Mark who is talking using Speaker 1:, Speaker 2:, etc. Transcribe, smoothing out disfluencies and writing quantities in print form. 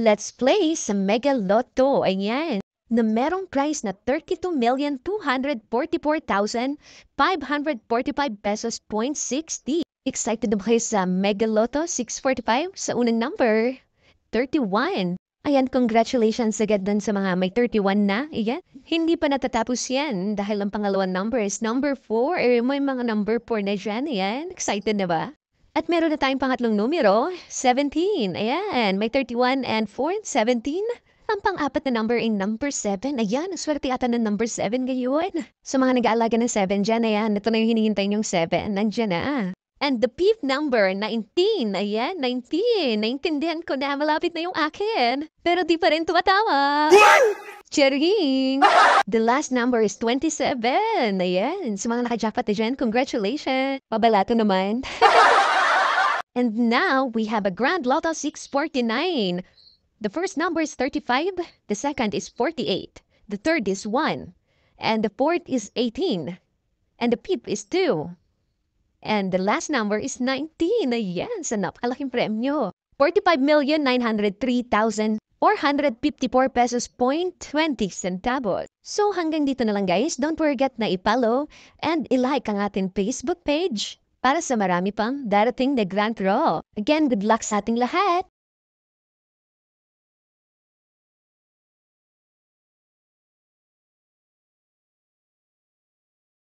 Speaker 1: Let's play sa Mega Lotto. Ayan. Na merong prize na 32,244,545 pesos point 60. Excited na ba kayo sa Mega Lotto 645 sa unang number? 31. Ayan, congratulations agad dun sa mga may 31 na. Ayan. Hindi pa natatapos yan dahil ang pangalawang number is number 4. May mga number 4 na dyan. Ayan. Excited na ba? At meron na tayong pangatlong numero, 17. Ayan, may 31 and 4, 17. Ang pang-apat na number ay number 7. Ayan, swerte ata ng number 7 ngayon. Sa mga nag-aalaga ng 7 dyan, ayan, ito na yung hinihintay yung 7. Nandiyan na. And the fifth number, 19. Ayan, 19. Naintindihan ko na malapit na yung akin. Pero di pa rin tumatawa. Charing! The last number is 27. Ayan, sa mga naka-jackpot na dyan, congratulations. Pabalato naman. And now, we have a Grand Lotto 649. The first number is 35, the second is 48, the third is 1, and the fourth is 18, and the fifth is 2, and the last number is 19. Ayan, sa napakalaking premyo. 45,903,454 pesos point 20 centavos. So hanggang dito na lang guys. Don't forget na i-follow and i-like ang ating Facebook page para sa marami pang darating na grand draw. Again, good luck sa ating lahat!